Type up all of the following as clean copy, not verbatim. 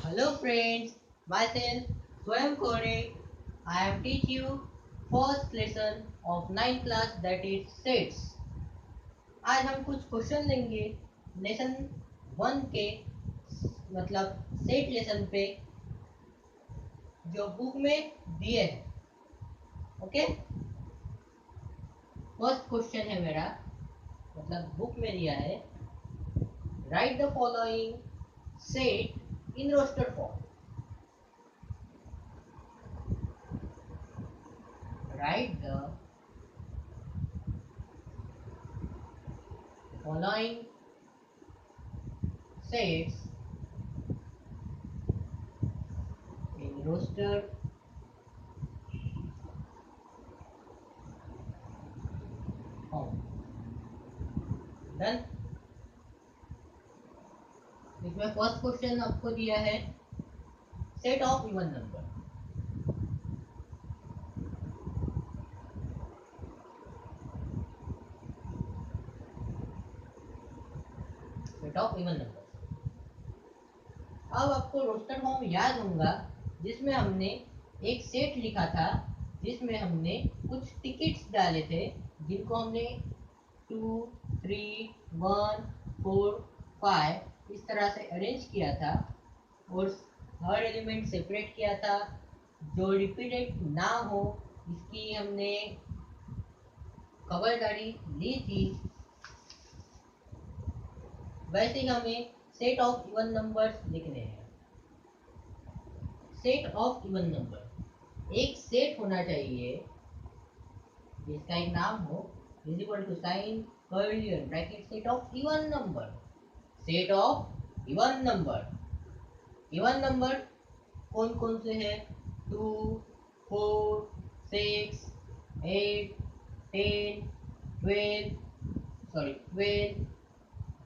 Hello friends, myself Swayam Kore. I am teach you first lesson of 9th class that is sets. आज हम कुछ question लेंगे lesson 1 के मतलब set lesson पे जो बुक में दिए हैं. ओके, फर्स्ट क्वेश्चन है मेरा मतलब बुक में दिया है. Write the following set in roster form. राइट द following sets in roster form. Done. इसमें फर्स्ट क्वेश्चन आपको दिया है set of even number. Set of even number. अब आपको रोस्टर फॉर्म याद होगा जिसमें हमने एक सेट लिखा था जिसमें हमने कुछ टिकट्स डाले थे जिनको हमने 2, 3, 1, 4, 5 इस तरह से अरेंज किया था और हर एलिमेंट सेपरेट किया था. जो रिपीटेड ना हो इसकी हमने खबरदारी ली थी. वैसे ही हमें सेट ऑफ इवन नंबर्स लिखने हैं. सेट ऑफ इवन नंबर एक सेट होना चाहिए जिसका एक नाम हो is equal to sign curly bracket set of even number. Set of even number. Even number कौन कौन से हैं? 2, 4, 6, 8, 10, 12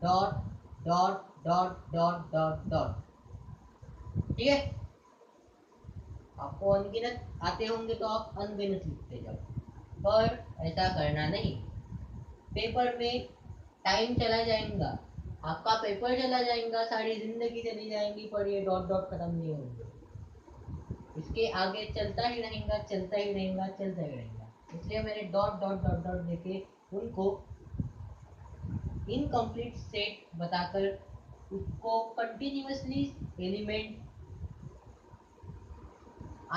dot dot dot dot dot dot. ठीक है, आपको अनगिनत आते होंगे तो आप अनगिनत लिखते जाओ, पर ऐसा करना नहीं. पेपर में टाइम चला जाएगा, आपका पेपर चला जाएगा, सारी जिंदगी चली जाएंगी, पर ये डॉट डॉट खत्म नहीं होंगे. इसके आगे चलता ही रहेगा चलता ही रहेगा चलता ही रहेगा. इसलिए मैंने डॉट डॉट डॉट डॉट देके उनको इनकम्प्लीट सेट बताकर उसको कंटिन्यूअसली एलिमेंट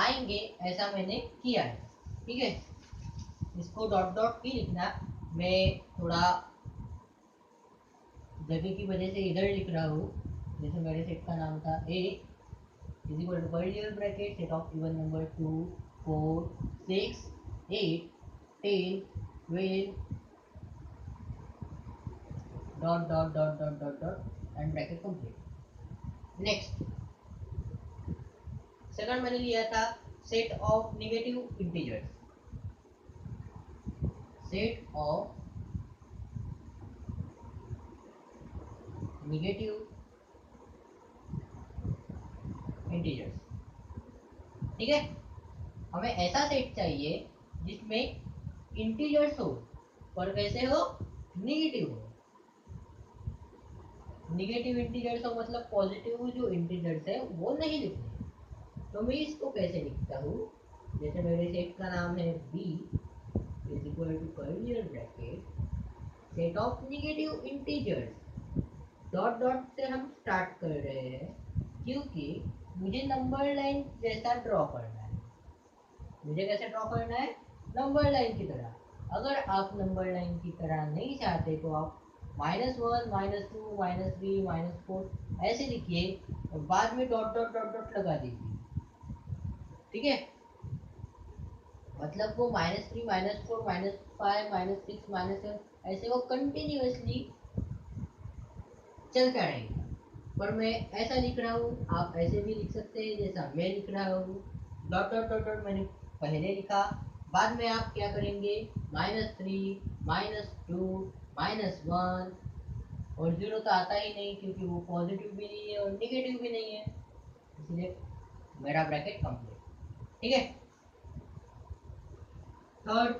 आएंगे ऐसा मैंने किया है. ठीक है, इसको डॉट डॉट ही लिखना. मैं थोड़ा जगह की वजह से इधर लिख रहा हूँ. जैसे मेरे सेट का नाम था A is equal to curly bracket set of even number 2, 4, 6, 8, 10, 12 dot dot dot dot dot dot and bracket complete. Next second मैंने लिया था set of negative integers. Set of negative integers. ठीक है, हमें ऐसा सेट चाहिए जिसमें इंटीजर्स हो पर कैसे हो? नेगेटिव हो. नेगेटिव इंटीजर्स हो मतलब पॉजिटिव जो इंटीजर्स है वो नहीं लिखने. तो मैं इसको कैसे लिखता हूँ? जैसे मेरे सेट का नाम है B is equal to curly bracket set of negative integers. Dot dot से हम स्टार्ट कर रहे हैं क्योंकि मुझे नंबर लाइन जैसा ड्रॉ करना है. मुझे कैसे ड्रॉ करना है? नंबर लाइन की तरह. अगर आप नंबर लाइन की तरह नहीं चाहते तो आप -1, -2, -3, -4 ऐसे लिखिए और बाद में डॉट डॉट डॉट डॉट लगा दीजिए. ठीक है, मतलब वो -3, -4, -5, -6, -7 ऐसे वो कंटिन्यूअसली चलता रहेगा. पर मैं ऐसा लिख रहा हूँ, आप ऐसे भी लिख सकते हैं जैसा मैं लिख रहा हूँ. डॉट डॉट डॉट डॉट मैंने पहले लिखा, बाद में आप क्या करेंगे? -3, -2, -1 और 0 तो आता ही नहीं क्योंकि वो पॉजिटिव भी नहीं है और नेगेटिव भी नहीं है. इसलिए मेरा ब्रैकेट कंप्लीट. ठीक है, थर्ड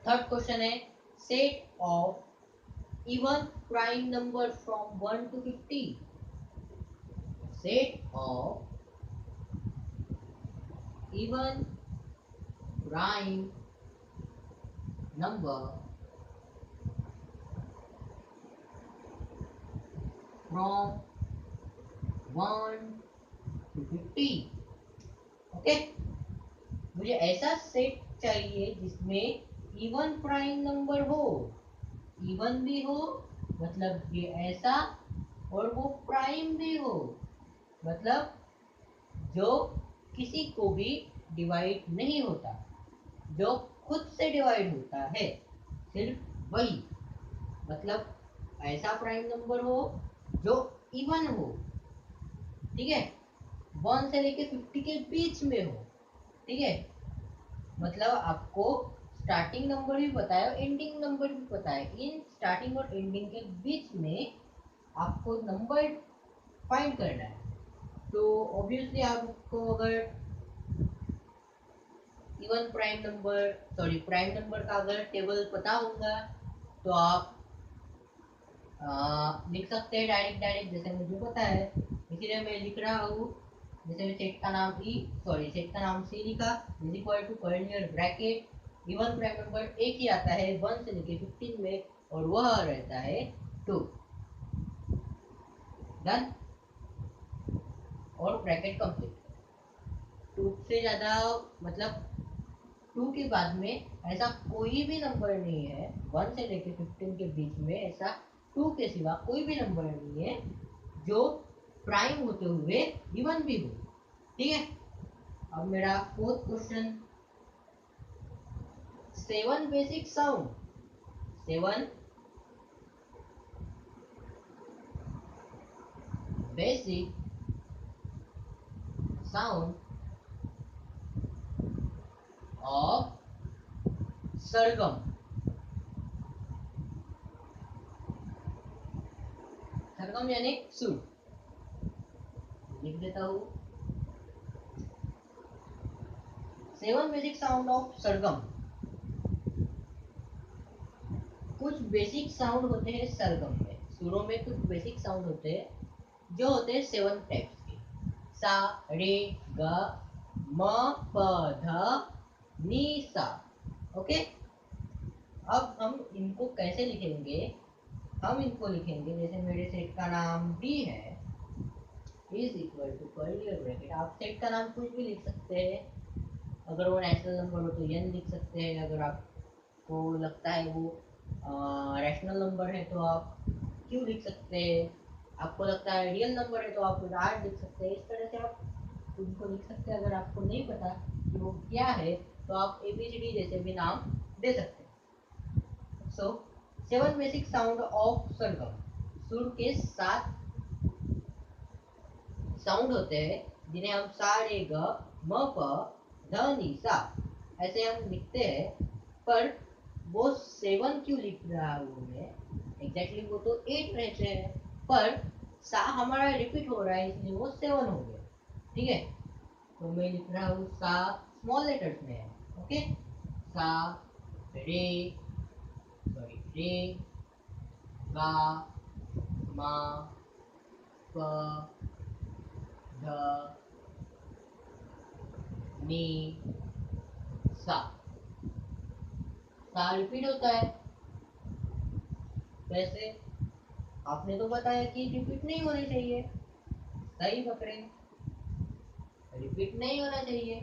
थर्ड क्वेश्चन है set of even prime number from 1 to 50. set of even prime number from 1 to 50. Okay, मुझे ऐसा सेट चाहिए जिसमें इवन प्राइम नंबर हो, इवन भी हो मतलब ये ऐसा, और वो प्राइम भी हो मतलब जो किसी को भी डिवाइड नहीं होता, जो खुद से डिवाइड होता है, सिर्फ वही, मतलब ऐसा प्राइम नंबर हो जो इवन हो, ठीक है, 1 से लेके 50 के बीच में हो, ठीक है, मतलब आपको स्टार्टिंग नंबर भी पता है एंडिंग नंबर भी पता है, इन स्टार्टिंग और एंडिंग के बीच में आपको नंबर फाइंड करना है। तो ऑब्वियसली आपको अगर even prime number prime number का अगर टेबल पता होगा तो आप लिख सकते हैं डायरेक्ट, जैसे मुझे पता है इसीलिए मैं लिख रहा हूँ। जैसे सेट का नाम सेट का नाम सी लिखा, is equal to curly bracket, even prime number एक ही आता है 1 से लेके 15 में, और वह रहता है 2, डन, और ब्रैकेट कंप्लीट। 2 से ज़्यादा मतलब 2 के बाद में ऐसा कोई भी नंबर नहीं है, 1 से लेके 15 के बीच में ऐसा 2 के सिवा कोई भी नंबर नहीं है जो प्राइम होते हुए इवन भी हो, ठीक है। अब मेरा fourth question, 7 basic sound, 7 basic sound of sargam, सरगम यानी सुर, लिख देता हूँ 7 बेसिक साउंड ऑफ सरगम। कुछ बेसिक साउंड होते हैं सरगम में, सुरों में कुछ बेसिक साउंड होते हैं जो होते हैं 7 टाइप्स के, सा रे ग म प ध नी सा, ओके। अब हम इनको कैसे लिखेंगे, हम इनको लिखेंगे जैसे मेरे सेट का नाम डी है, is equal to curly bracket, आप सेट का नाम कुछ भी लिख सकते हैं, अगर वो नेचुरल नंबर हो तो एन लिख सकते हैं, अगर आपको लगता है वो रैशनल नंबर है तो आप क्यू लिख सकते हैं, आपको लगता है रियल नंबर है तो आप आर लिख सकते हैं, इस तरह से आप उनको लिख सकते हैं। अगर आपको नहीं पता कि वो क्या है तो आप ABCD जैसे भी नाम दे सकते हैं। सो 7 बेसिक साउंड ऑफ सरगम, सुर के 7 साउंड होते हैं जिन्हें हम सा रे ग म प ध नि सा ऐसे हम लिखते हैं, पर वो 7 क्यों लिख रहा हूँ मैं, एग्जैक्टली वो तो 8 रहते हैं, पर सा हमारा रिपीट हो रहा है इसलिए वो 7 हो गया, ठीक है। तो मैं लिख रहा हूँ सा स्मॉल लेटर्स में है, ओके, सा रे रे गा मा प ध नी सा, सा रिपीट होता है, वैसे आपने तो बताया कि रिपीट नहीं होनी चाहिए, सही पकड़े, रिपीट नहीं होना चाहिए,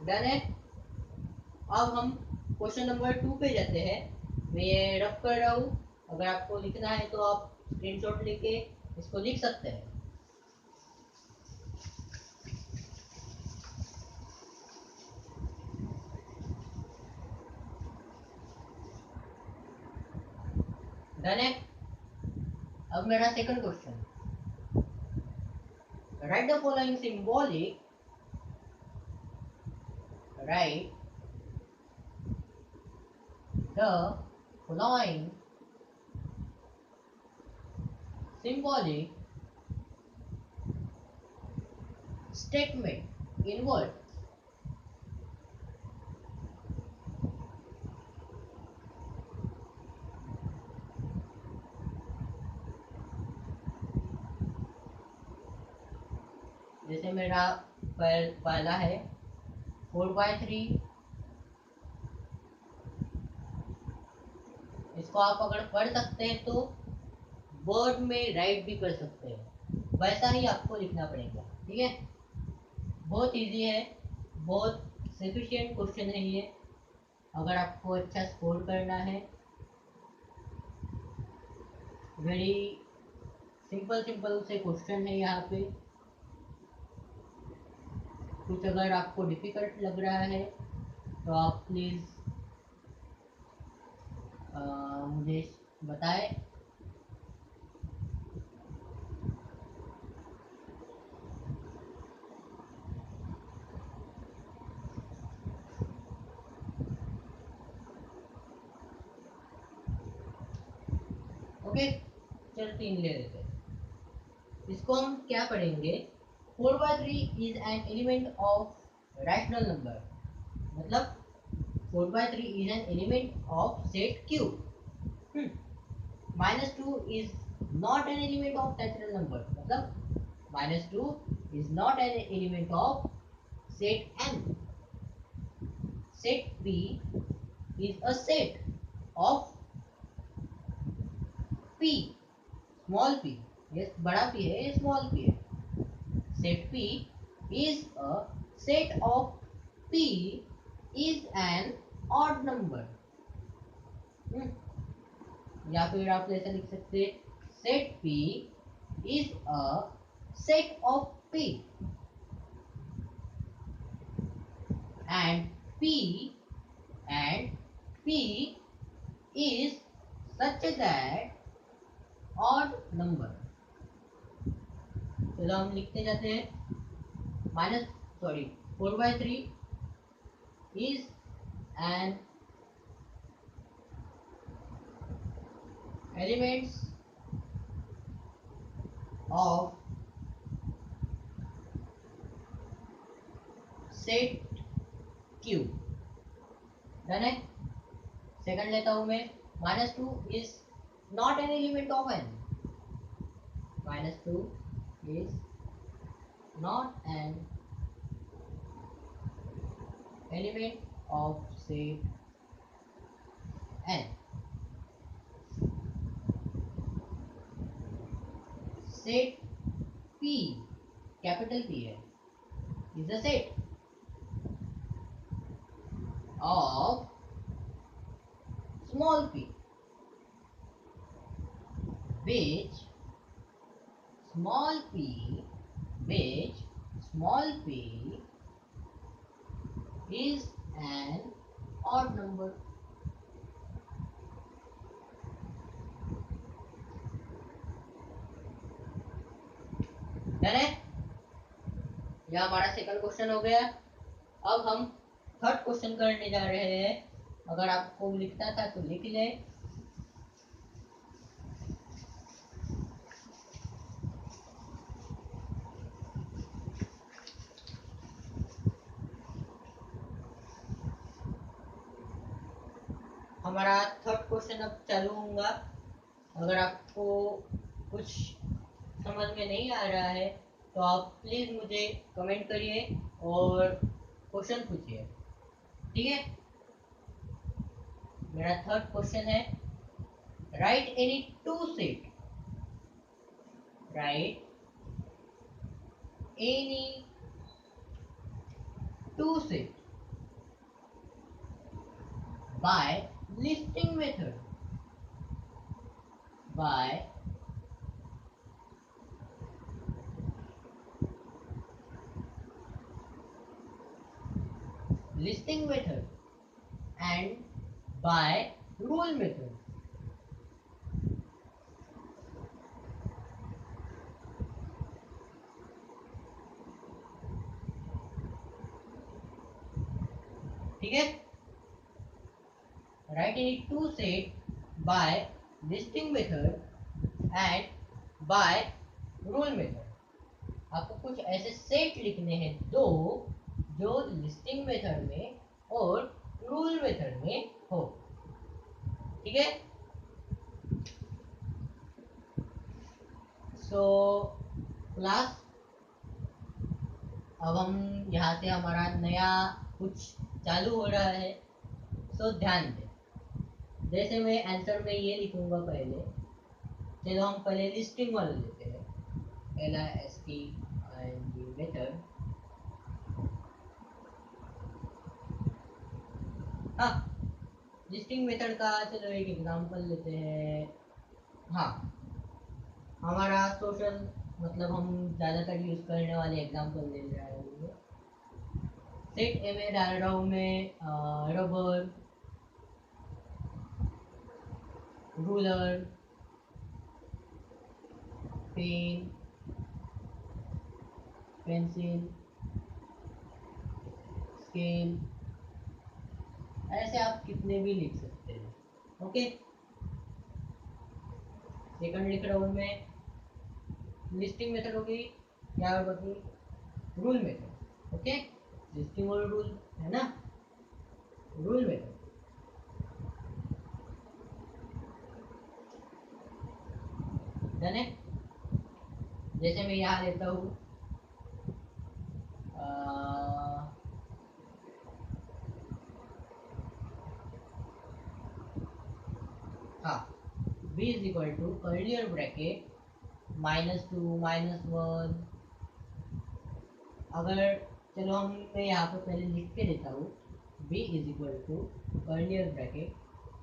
डन है। अब हम क्वेश्चन नंबर 2 पे जाते हैं, मैं ये रफ कर रहा हूँ, अगर आपको लिखना है तो आप स्क्रीनशॉट लेके इसको लिख सकते हैं। डन है। अब मेरा second question, right the following symbolic, right the following symbolic statement in words. जैसे मेरा पहला है 4/3, इसको आप अगर पढ़ सकते हैं तो वर्ड में राइट भी कर सकते हैं, वैसा ही आपको लिखना पड़ेगा। ठीक है, बहुत इजी है, बहुत सफिशिएंट क्वेश्चन है ये, अगर आपको अच्छा स्कोर करना है। वेरी सिंपल सिंपल से क्वेश्चन है यहाँ पे। कुछ अगर आपको डिफिकल्ट लग रहा है तो आप प्लीज़ मुझे बताएं। ओके, चल 3 ले लेते हैं। इसको हम क्या पढ़ेंगे? 4/3 is an element of rational number, मतलब 4/3 is an element of set Q। -2 is not an element of natural number, मतलब -2 is not an element of set N। Set P is a set of P, small p, ये बड़ा P है, ये small p है। Set P is a set of P is an odd number। या फिर आप ऐसा लिख सकते हैं, set P is a set of P and P is such that odd number। चलो हम लिखते जाते हैं। 4/3 is an elements of set Q। Done है। सेकंड लेता हूं मैं, -2 is not an element of N। -2 is not an element of set N। set P, capital P है, is a set of small p which small p is an odd number। Done है, यह हमारा second question हो गया। अब हम third question करने जा रहे हैं। अगर आपको लिखना था तो लिख ले। हमारा थर्ड क्वेश्चन अब चालू होगा। अगर आपको कुछ समझ में नहीं आ रहा है तो आप प्लीज़ मुझे कमेंट करिए और क्वेश्चन पूछिए। ठीक है, मेरा थर्ड क्वेश्चन है, right any two set, right any two set by listing method, by listing method and by rule method। ठीक है, right any two set by listing method and by rule method। आपको कुछ ऐसे set लिखने हैं दो जो लिस्टिंग मेथड में और रूल मेथड में हो। ठीक है, सो क्लास अब हम यहाँ से हमारा नया कुछ चालू हो रहा है, तो ध्यान दें। जैसे मैं आंसर में ये लिखूंगा पहले, चलो हम पहले लिस्टिंग वाला लेते हैं, LISTING मेथड। हाँ, लिस्टिंग मेथड का चलो एक एग्जांपल लेते हैं। हाँ, हमारा सोशल मतलब हम ज़्यादातर यूज़ करने वाले एग्जांपल ले रहा है। सेट ए में डाल रहा हूँ मैं rubber, ruler, pen, pencil, scale, ऐसे आप कितने भी लिख सकते हैं। ओके, सेकंड लिख रहा हूँ मैं, लिस्टिंग मेथड हो गई, क्या होगा कि रूल मेथड। ओके, लिस्टिंग और रूल है ना, रूल मेथड। डन है। जैसे मैं यहाँ लेता हूँ हाँ, b is equal to curly bracket -2 -1। अगर चलो हम मैं यहाँ पर पहले लिख के देता हूँ, b is equal to curly bracket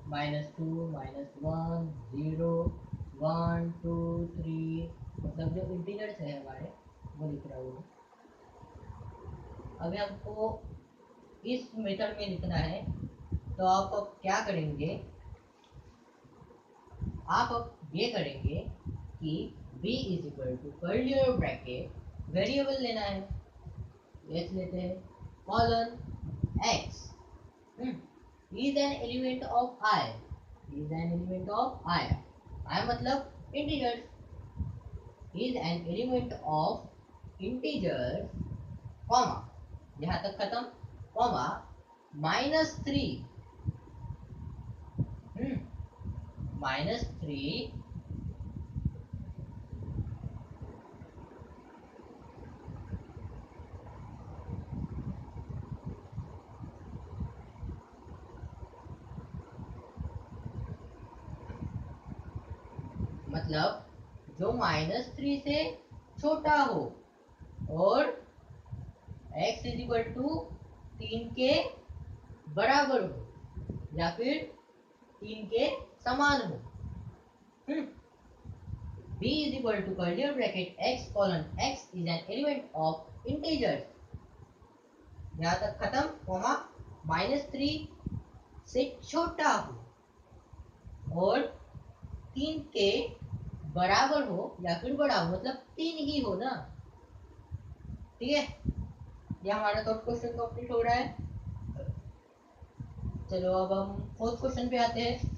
-2 -1 0 1 2 3, मतलब जो इंटीजर्स है हमारे वो लिख रहा हूँ। अभी आपको इस मेथड में लिखना है, तो आप अब क्या करेंगे, आप अब ये करेंगे कि b is equal to curly bracket, variable लेना है, x लेते हैं, colon x is an element of I, is an element of I मतलब integers, is an element of integers, comma, यहाँ तक खत्म, कॉमा -3, -3 मतलब जो -3 से छोटा हो और x इज इक्वल टू 3 के बराबर हो या फिर 3 के समान हो। b is equal to curly bracket x colon x is an element of integers, यहाँ तक खत्म, कॉमा -3 से छोटा हो और 3 के बराबर हो या फिर बड़ा हो, मतलब 3 ही हो ना। ठीक है, ये हमारा थर्ड क्वेश्चन कंप्लीट हो रहा है। चलो अब हम फोर्थ क्वेश्चन पे आते हैं।